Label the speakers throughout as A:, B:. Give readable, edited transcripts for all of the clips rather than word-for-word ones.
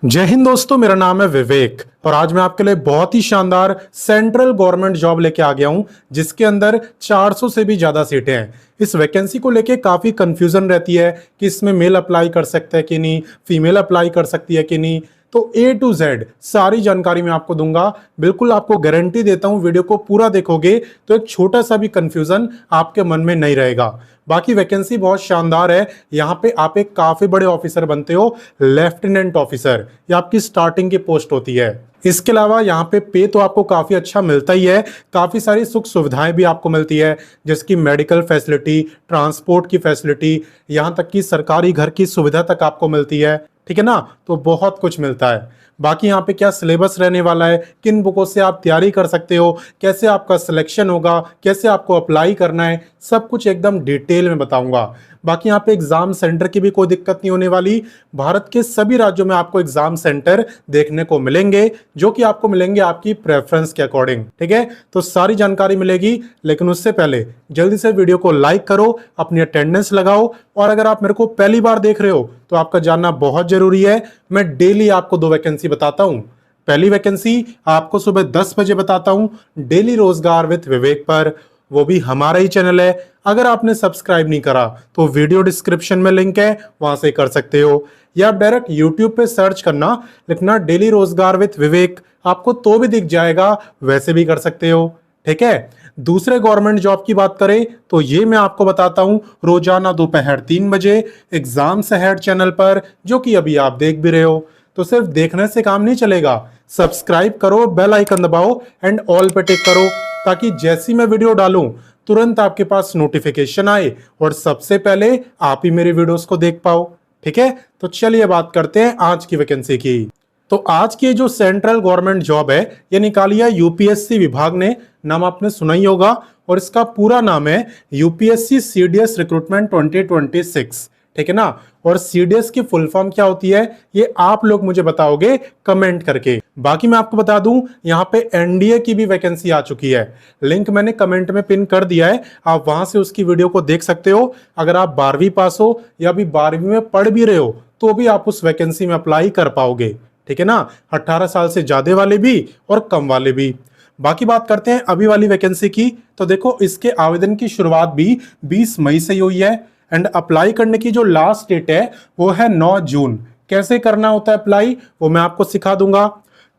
A: जय हिंद दोस्तों, मेरा नाम है विवेक और आज मैं आपके लिए बहुत ही शानदार सेंट्रल गवर्नमेंट जॉब लेके आ गया हूं जिसके अंदर 400 से भी ज्यादा सीटें हैं। इस वैकेंसी को लेके काफी कंफ्यूजन रहती है कि इसमें मेल अप्लाई कर सकता है कि नहीं, फीमेल अप्लाई कर सकती है कि नहीं। तो ए टू जेड सारी जानकारी मैं आपको दूंगा। बिल्कुल आपको गारंटी देता हूं, वीडियो को पूरा देखोगे तो एक छोटा सा भी कंफ्यूजन आपके मन में नहीं रहेगा। बाकी वैकेंसी बहुत शानदार है। यहाँ पे आप एक काफी बड़े ऑफिसर बनते हो, लेफ्टिनेंट ऑफिसर, ये आपकी स्टार्टिंग की पोस्ट होती है। इसके अलावा यहाँ पे तो आपको काफी अच्छा मिलता ही है। काफी सारी सुख सुविधाएं भी आपको मिलती है, जैसे कि मेडिकल फैसिलिटी, ट्रांसपोर्ट की फैसिलिटी, यहाँ तक कि सरकारी घर की सुविधा तक आपको मिलती है। ठीक है ना, तो बहुत कुछ मिलता है। बाकी यहाँ पे क्या सिलेबस रहने वाला है, किन बुकों से आप तैयारी कर सकते हो, कैसे आपका सिलेक्शन होगा, कैसे आपको अप्लाई करना है, सब कुछ एकदम डिटेल में बताऊंगा। बाकी यहाँ पे एग्जाम सेंटर की भी कोई दिक्कत नहीं होने वाली। भारत के सभी राज्यों में आपको एग्जाम सेंटर देखने को मिलेंगे, जो कि आपको मिलेंगे आपकी प्रेफरेंस के अकॉर्डिंग। ठीक है, तो सारी जानकारी मिलेगी। लेकिन उससे पहले जल्दी से वीडियो को लाइक करो, अपनी अटेंडेंस लगाओ। और अगर आप मेरे को पहली बार देख रहे हो तो आपका जानना बहुत जरूरी है। मैं डेली आपको 2 वैकेंसी बताता हूं। पहली वैकेंसी आपको सुबह 10 बजे बताता हूं, डेली रोजगार विद विवेक पर, वो भी हमारा ही चैनल है। अगर आपने सब्सक्राइब नहीं करा तो वीडियो डिस्क्रिप्शन में लिंक है, वहां से कर सकते हो। या आप डायरेक्ट यूट्यूब पे सर्च करना, लिखना डेली रोजगार विद विवेक, आपको तो भी दिख जाएगा, वैसे भी कर सकते हो। ठीक है, दूसरे गवर्नमेंट जॉब की बात करें तो ये मैं आपको बताता हूं रोजाना दोपहर 3 बजे एग्जाम सेहट चैनल पर, जो कि अभी आप देख भी रहे हो। तो सिर्फ देखने से काम नहीं चलेगा, सब्सक्राइब करो, बेल आइकन दबाओ एंड ऑल पे टिक करो, ताकि जैसी मैं वीडियो डालूं तुरंत आपके पास नोटिफिकेशन आए और सबसे पहले आप ही मेरे वीडियोस को देख पाओ। ठीक है, तो चलिए बात करते हैं आज की वैकेंसी की। तो आज की जो सेंट्रल गवर्नमेंट जॉब है, ये निकाली है यूपीएससी विभाग ने। नाम आपने सुना ही होगा, और इसका पूरा नाम है यूपीएससी सीडीएस रिक्रूटमेंट 2026। ठीक है ना, और सीडीएस की फुल फॉर्म क्या होती है ये आप लोग मुझे बताओगे कमेंट करके। बाकी मैं आपको बता दूं, यहाँ पे एनडीए की भी वैकेंसी आ चुकी है। लिंक मैंने कमेंट में पिन कर दिया है, आप वहां से उसकी वीडियो को देख सकते हो। अगर आप 12वीं पास हो या अभी 12वीं में पढ़ भी रहे हो तो भी आप उस वैकेंसी में अप्लाई कर पाओगे। ठीक है ना, 18 साल से ज्यादा वाले भी और कम वाले भी। बाकी बात करते हैं अभी वाली वैकेंसी की। तो देखो, इसके आवेदन की शुरुआत भी 20 मई से ही हुई है एंड अप्लाई करने की जो लास्ट डेट है वो है 9 जून। कैसे करना होता है अप्लाई वो मैं आपको सिखा दूंगा।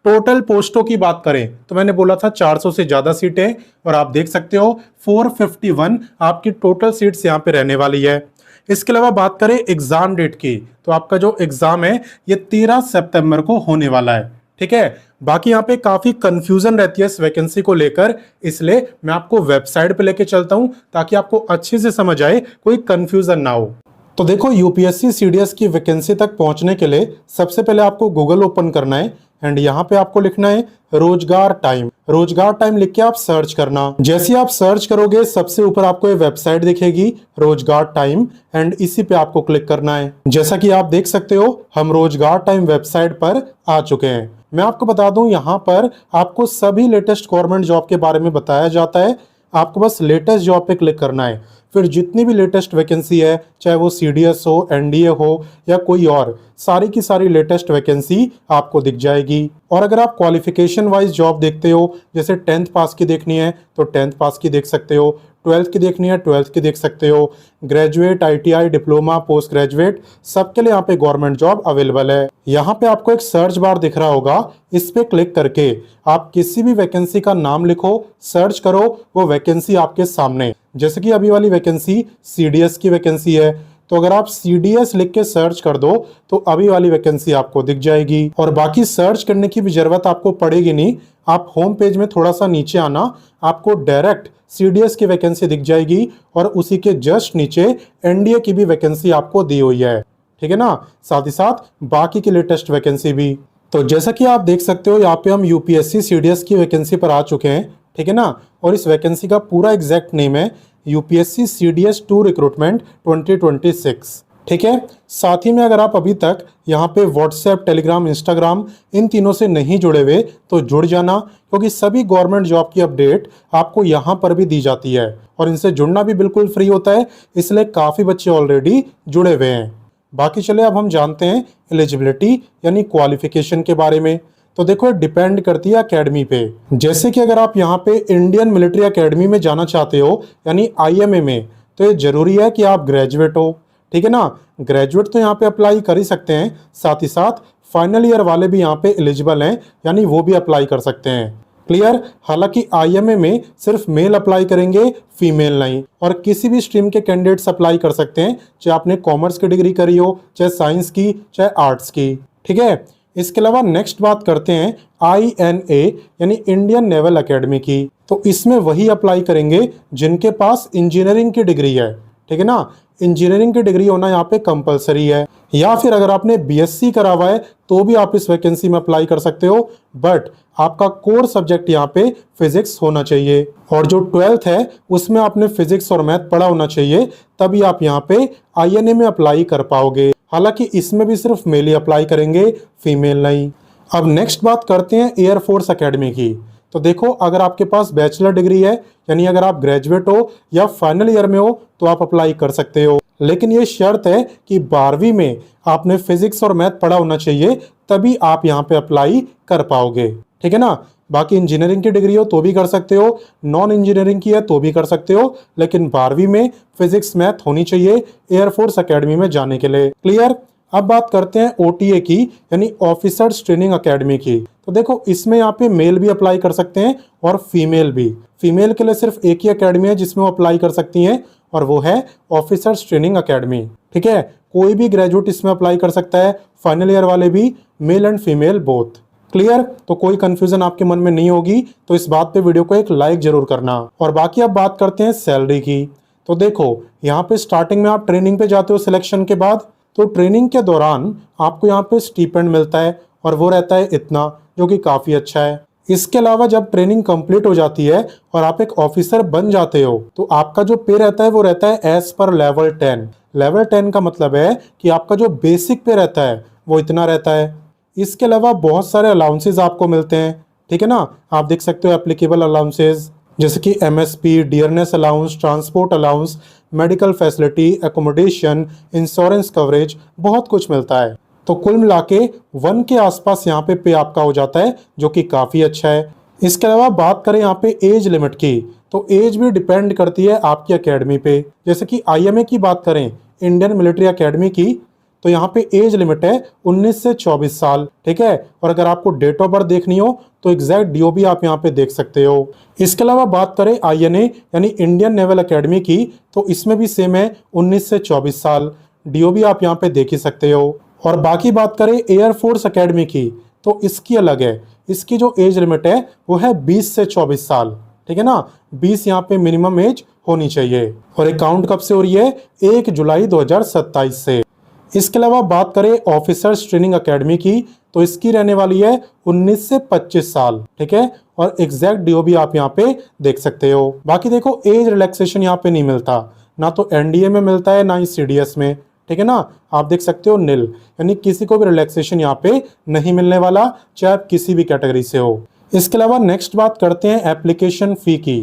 A: टोटल पोस्टों की बात करें तो मैंने बोला था 400 से ज्यादा सीटें, और आप देख सकते हो 451 आपकी टोटल सीट्स यहाँ पे रहने वाली है। इसके अलावा बात करें एग्जाम डेट की, तो आपका जो एग्जाम है ये 13 सितंबर को होने वाला है। ठीक है, बाकी यहाँ पे काफी कंफ्यूजन रहती है इस वैकेंसी को लेकर, इसलिए मैं आपको वेबसाइट पे लेके चलता हूं ताकि आपको अच्छे से समझ आए, कोई कंफ्यूजन ना हो। तो देखो, यूपीएससी सीडीएस की वैकेंसी तक पहुंचने के लिए सबसे पहले आपको गूगल ओपन करना है एंड यहाँ पे आपको लिखना है रोजगार टाइम। रोजगार टाइम लिख के आप सर्च करना। जैसे ही आप सर्च करोगे सबसे ऊपर आपको ये वेबसाइट दिखेगी रोजगार टाइम, एंड इसी पे आपको क्लिक करना है। जैसा कि आप देख सकते हो हम रोजगार टाइम वेबसाइट पर आ चुके हैं। मैं आपको बता दूं, यहाँ पर आपको सभी लेटेस्ट गवर्नमेंट जॉब के बारे में बताया जाता है। आपको बस लेटेस्ट जॉब पे क्लिक करना है, फिर जितनी भी लेटेस्ट वैकेंसी है, चाहे वो सीडीएस हो, एनडीए हो या कोई और, सारी की सारी लेटेस्ट वैकेंसी आपको दिख जाएगी। और अगर आप क्वालिफिकेशन वाइज जॉब देखते हो, जैसे 10th पास की देखनी है तो 10th पास की देख सकते हो, 12th की देखनी है 12th की देख सकते हो, graduate, ITI, diploma, post graduate, सबके लिए यहाँ पे गवर्नमेंट जॉब अवेलेबल है। यहाँ पे आपको एक सर्च बार दिख रहा होगा, इस पे क्लिक करके आप किसी भी वैकेंसी का नाम लिखो, सर्च करो, वो वैकेंसी आपके सामने। जैसे कि अभी वाली वैकेंसी सीडीएस की वैकेंसी है, तो अगर आप सीडीएस लिख के सर्च कर दो तो अभी वाली वैकेंसी आपको दिख जाएगी। और बाकी सर्च करने की भी जरूरत आपको पड़ेगी नहीं। आप होम पेज में थोड़ा सा नीचे आना, आपको डायरेक्ट सीडीएस की वैकेंसी दिख जाएगी और उसी के जस्ट नीचे एनडीए की भी वैकेंसी आपको दी हुई है। ठीक है ना, साथ ही साथ बाकी की लेटेस्ट वैकेंसी भी। तो जैसा कि आप देख सकते हो, यहाँ पे हम यूपीएससी सीडीएस की वैकेंसी पर आ चुके हैं। ठीक है ना, और इस वैकेंसी का पूरा एग्जैक्ट नेम है यूपीएससी सीडीएस 2 रिक्रूटमेंट 2026। ठीक है, साथ ही में अगर आप अभी तक यहाँ पे व्हाट्सएप, टेलीग्राम, इंस्टाग्राम इन तीनों से नहीं जुड़े हुए तो जुड़ जाना, क्योंकि सभी गवर्नमेंट जॉब की अपडेट आपको यहाँ पर भी दी जाती है और इनसे जुड़ना भी बिल्कुल फ्री होता है, इसलिए काफ़ी बच्चे ऑलरेडी जुड़े हुए हैं। बाकी चले अब हम जानते हैं एलिजिबिलिटी यानी क्वालिफिकेशन के बारे में। तो देखो डिपेंड करती है एकेडमी पे। जैसे कि अगर आप यहाँ पे इंडियन मिलिट्री एकेडमी में जाना चाहते हो यानी आईएमए में, तो ये जरूरी है कि आप ग्रेजुएट हो, ठीक है ना। ग्रेजुएट तो यहाँ पे अप्लाई कर ही सकते हैं, साथ ही साथ फाइनल ईयर वाले भी यहाँ पे एलिजिबल हैं, यानी वो भी अप्लाई कर सकते हैं। क्लियर। हालांकि आईएमए में सिर्फ मेल अप्लाई करेंगे, फीमेल नहीं, और किसी भी स्ट्रीम के कैंडिडेट्स अप्लाई कर सकते हैं, चाहे आपने कॉमर्स की डिग्री करी हो, चाहे साइंस की, चाहे आर्ट्स की, ठीक है। इसके अलावा नेक्स्ट बात करते हैं INA यानी इंडियन नेवल एकेडमी की। तो इसमें वही अप्लाई करेंगे जिनके पास इंजीनियरिंग की डिग्री है, ठीक है ना। इंजीनियरिंग की डिग्री होना यहाँ पे कंपलसरी है, या फिर अगर आपने बीएससी करा हुआ है तो भी आप इस वैकेंसी में अप्लाई कर सकते हो, बट आपका कोर सब्जेक्ट यहाँ पे फिजिक्स होना चाहिए, और जो 12th है उसमें आपने फिजिक्स और मैथ पढ़ा होना चाहिए, तभी आप यहाँ पे INA में अप्लाई कर पाओगे। हालांकि इसमें भी सिर्फ मेल ही अप्लाई करेंगे, फीमेल नहीं। अब नेक्स्ट बात करते हैं एयरफोर्स एकेडमी की। तो देखो अगर आपके पास बैचलर डिग्री है, यानी अगर आप ग्रेजुएट हो या फाइनल ईयर में हो, तो आप अप्लाई कर सकते हो, लेकिन ये शर्त है कि 12वीं में आपने फिजिक्स और मैथ पढ़ा होना चाहिए, तभी आप यहाँ पे अप्लाई कर पाओगे, ठीक है ना। बाकी इंजीनियरिंग की डिग्री हो तो भी कर सकते हो, नॉन इंजीनियरिंग की है तो भी कर सकते हो, लेकिन 12वीं में फिजिक्स मैथ होनी चाहिए एयरफोर्स एकेडमी में जाने के लिए। क्लियर। अब बात करते हैं OTA की यानी ऑफिसर्स ट्रेनिंग एकेडमी की। तो देखो इसमें यहाँ पे मेल भी अप्लाई कर सकते हैं और फीमेल भी। फीमेल के लिए सिर्फ एक ही एकेडमी है जिसमें वो अप्लाई कर सकती हैं, और वो है ऑफिसर्स ट्रेनिंग एकेडमी, ठीक है। कोई भी ग्रेजुएट इसमें अप्लाई कर सकता है, फाइनल ईयर वाले भी, male and female both. Clear. तो कोई कंफ्यूजन आपके मन में नहीं होगी, तो इस बात पे वीडियो को एक लाइक जरूर करना। और बाकी अब बात करते हैं सैलरी की। तो देखो यहाँ पे स्टार्टिंग में आप ट्रेनिंग पे जाते हो सिलेक्शन के बाद, तो ट्रेनिंग के दौरान आपको यहाँ पे स्टीपेंड मिलता है, और वो रहता है इतना, जो कि काफ़ी अच्छा है। इसके अलावा जब ट्रेनिंग कंप्लीट हो जाती है और आप एक ऑफिसर बन जाते हो, तो आपका जो पे रहता है वो रहता है एज पर लेवल 10। लेवल 10 का मतलब है कि आपका जो बेसिक पे रहता है वो इतना रहता है। इसके अलावा बहुत सारे अलाउंसेज आपको मिलते हैं, ठीक है ना। आप देख सकते हो एप्लीकेबल अलाउंसेज, जैसे कि MSP, dearness allowance, transport allowance, medical facility, accommodation, insurance coverage, बहुत कुछ मिलता है। तो कुल मिला के 1 के आसपास यहाँ पे आपका हो जाता है, जो कि काफ़ी अच्छा है। इसके अलावा बात करें यहाँ पे एज लिमिट की, तो एज भी डिपेंड करती है आपकी एकेडमी पे। जैसे कि IMA की बात करें, इंडियन मिलिट्री एकेडमी की, तो यहाँ पे एज लिमिट है 19 से 24 साल, ठीक है। और अगर आपको डेट ऑफ बर्थ देखनी हो तो एग्जैक्ट DOB आप यहाँ पे देख सकते हो। इसके अलावा बात करें INA यानी इंडियन नेवल एकेडमी की, तो इसमें भी सेम है 19 से 24 साल, DOB आप यहाँ पे देख ही सकते हो। और बाकी बात करें एयरफोर्स एकेडमी की, तो इसकी अलग है। इसकी जो एज लिमिट है वो है 20 से 24 साल, ठीक है ना। 20 यहाँ पे मिनिमम एज होनी चाहिए, और ये काउंट कब से हो रही है? 1 जुलाई 2027 से। इसके अलावा बात करें ऑफिसर्स ट्रेनिंग एकेडमी की, तो इसकी रहने वाली है 19 से 25 साल, ठीक है। और एग्जैक्ट DOB आप यहाँ पे देख सकते हो। बाकी देखो एज रिलैक्सेशन यहाँ पे नहीं मिलता, ना तो NDA में मिलता है, ना ही CDS में, ठीक है ना। आप देख सकते हो नील, यानी किसी को भी रिलैक्सेशन यहाँ पे नहीं मिलने वाला, चाहे आप किसी भी कैटेगरी से हो। इसके अलावा नेक्स्ट बात करते हैं एप्लीकेशन फी की।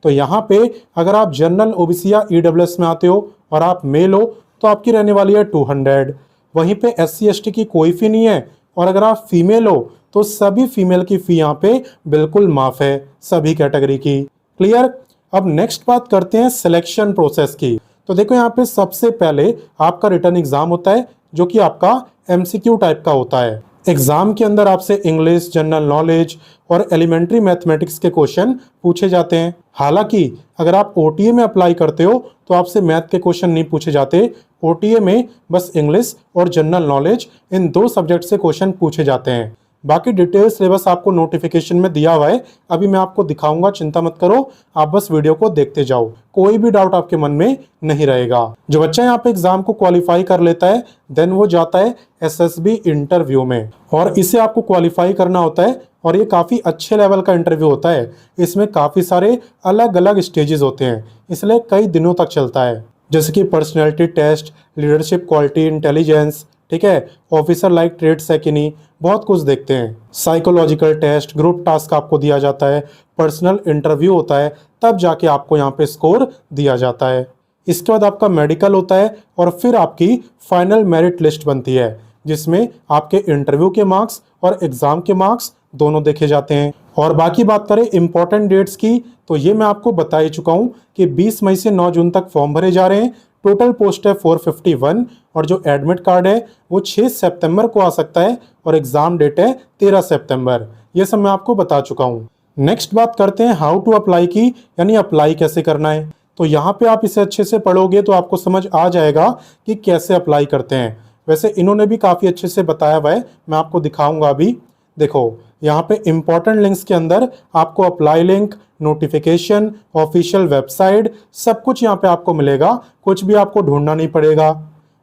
A: तो यहाँ पे अगर आप जनरल, OBC या EWS में आते हो और आप मेल हो, तो आपकी रहने वाली है 200। वहीं पे SC ST की कोई फी नहीं है, और अगर आप फीमेल हो तो सभी फीमेल की फी यहाँ पे बिल्कुल माफ है, सभी कैटेगरी की। क्लियर। अब नेक्स्ट बात करते हैं सिलेक्शन प्रोसेस की। तो देखो यहाँ पे सबसे पहले आपका रिटन एग्जाम होता है, जो कि आपका MCQ टाइप का होता है। एग्जाम के अंदर आपसे इंग्लिश, जनरल नॉलेज और एलिमेंट्री मैथमेटिक्स के क्वेश्चन पूछे जाते हैं। हालांकि अगर आप OTA में अप्लाई करते हो तो आपसे मैथ के क्वेश्चन नहीं पूछे जाते। OTA में बस इंग्लिश और जनरल नॉलेज, इन 2 सब्जेक्ट से क्वेश्चन पूछे जाते हैं। बाकी डिटेल सिलेबस आपको नोटिफिकेशन में दिया हुआ है, अभी मैं आपको दिखाऊंगा, चिंता मत करो, आप बस वीडियो को देखते जाओ, कोई भी डाउट आपके मन में नहीं रहेगा। जो बच्चा यहाँ पे एग्जाम को क्वालिफाई कर लेता है, देन वो जाता है SSB इंटरव्यू में, और इसे आपको क्वालिफाई करना होता है, और ये काफ़ी अच्छे लेवल का इंटरव्यू होता है। इसमें काफ़ी सारे अलग अलग स्टेजेस होते हैं, इसलिए कई दिनों तक चलता है, जैसे कि personality test, leadership quality, intelligence, ठीक है, ऑफिसर लाइक ट्रेड्स है कि नहीं, बहुत कुछ देखते हैं। साइकोलॉजिकल टेस्ट, ग्रुप टास्क आपको दिया जाता है, पर्सनल इंटरव्यू होता है, तब जाके आपको यहाँ पे स्कोर दिया जाता है। इसके बाद आपका मेडिकल होता है और फिर आपकी फाइनल मेरिट लिस्ट बनती है, जिसमें आपके इंटरव्यू के मार्क्स और एग्जाम के मार्क्स दोनों देखे जाते हैं। और बाकी बात करें इंपॉर्टेंट डेट्स की, तो ये मैं आपको बता ही चुका हूँ कि 20 मई से 9 जून तक फॉर्म भरे जा रहे हैं। टोटल पोस्ट है 451 और जो एडमिट कार्ड है वो 6 सितंबर को आ सकता है और एग्जाम डेट है 13 सितंबर। ये सब मैं आपको बता चुका हूँ। नेक्स्ट बात करते हैं हाउ टू अप्लाई की, यानी अप्लाई कैसे करना है। तो यहाँ पे आप इसे अच्छे से पढ़ोगे तो आपको समझ आ जाएगा कि कैसे अप्लाई करते हैं। वैसे इन्होंने भी काफ़ी अच्छे से बताया हुआ है, मैं आपको दिखाऊंगा अभी। देखो यहाँ पे इंपॉर्टेंट लिंक्स के अंदर आपको apply link, notification, official website, सब कुछ यहाँ पे आपको मिलेगा। कुछ भी आपको ढूंढना नहीं पड़ेगा।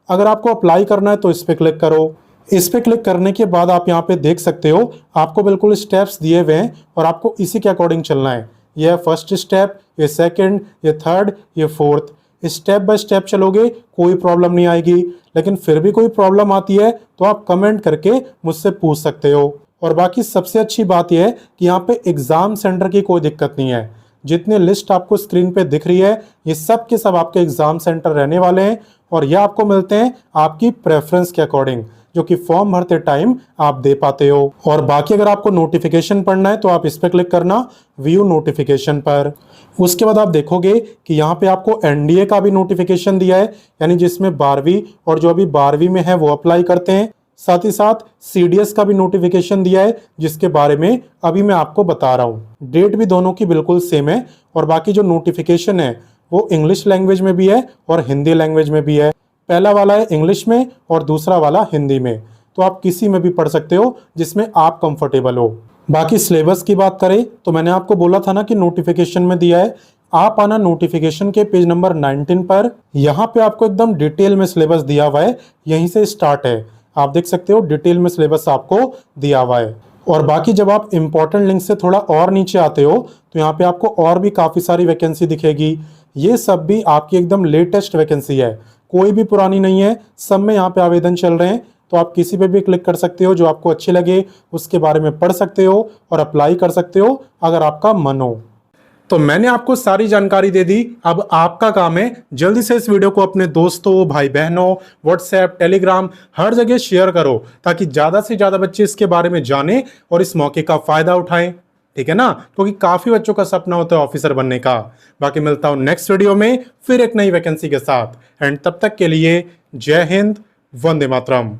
A: अगर आपको अप्लाई करना है तो इस पे क्लिक करो। इस पे क्लिक करने के बाद आप यहाँ पे देख सकते हो आपको बिल्कुल स्टेप्स दिए हुए हैं और आपको इसी के अकॉर्डिंग चलना है। ये है फर्स्ट स्टेप, ये सेकंड, ये थर्ड, ये फोर्थ। स्टेप बाय स्टेप चलोगे कोई प्रॉब्लम नहीं आएगी। लेकिन फिर भी कोई प्रॉब्लम आती है तो आप कमेंट करके मुझसे पूछ सकते हो। और बाकी सबसे अच्छी बात यह है कि यहाँ पे एग्जाम सेंटर की कोई दिक्कत नहीं है। जितने लिस्ट आपको स्क्रीन पे दिख रही है ये सब के सब आपके एग्जाम सेंटर रहने वाले हैं और ये आपको मिलते हैं आपकी प्रेफरेंस के अकॉर्डिंग, जो कि फॉर्म भरते टाइम आप दे पाते हो। और बाकी अगर आपको नोटिफिकेशन पढ़ना है तो आप इस पर क्लिक करना, व्यू नोटिफिकेशन पर। उसके बाद आप देखोगे कि यहाँ पे आपको एनडीए का भी नोटिफिकेशन दिया है, यानी जिसमें 12वीं और जो अभी 12वीं में है वो अप्लाई करते हैं। साथ ही साथ सीडीएस का भी नोटिफिकेशन दिया है, जिसके बारे में अभी मैं आपको बता रहा हूँ। डेट भी दोनों की बिल्कुल सेम है और बाकी जो नोटिफिकेशन है वो इंग्लिश लैंग्वेज में भी है और हिंदी लैंग्वेज में भी है। पहला वाला है इंग्लिश में और दूसरा वाला हिंदी में, तो आप किसी में भी पढ़ सकते हो जिसमें आप कंफर्टेबल हो। बाकी सिलेबस की बात करें तो मैंने आपको बोला था ना कि नोटिफिकेशन में दिया है। आप आना नोटिफिकेशन के पेज नंबर 19 पर। यहाँ पे आपको एकदम डिटेल में सिलेबस दिया हुआ है, यहीं से स्टार्ट है। आप देख सकते हो डिटेल में सिलेबस आपको दिया हुआ है। और बाकी जब आप इंपॉर्टेंट लिंक से थोड़ा और नीचे आते हो तो यहाँ पे आपको और भी काफ़ी सारी वैकेंसी दिखेगी। ये सब भी आपकी एकदम लेटेस्ट वैकेंसी है, कोई भी पुरानी नहीं है। सब में यहाँ पे आवेदन चल रहे हैं, तो आप किसी पे भी क्लिक कर सकते हो, जो आपको अच्छी लगे उसके बारे में पढ़ सकते हो और अप्लाई कर सकते हो अगर आपका मन हो। तो मैंने आपको सारी जानकारी दे दी। अब आपका काम है जल्दी से इस वीडियो को अपने दोस्तों, भाई बहनों, व्हाट्सएप, टेलीग्राम, हर जगह शेयर करो ताकि ज्यादा से ज्यादा बच्चे इसके बारे में जाने और इस मौके का फायदा उठाएं। ठीक है ना, क्योंकि काफी बच्चों का सपना होता है ऑफिसर बनने का। बाकी मिलता हूं नेक्स्ट वीडियो में फिर एक नई वैकेंसी के साथ। एंड तब तक के लिए जय हिंद, वंदे मातरम।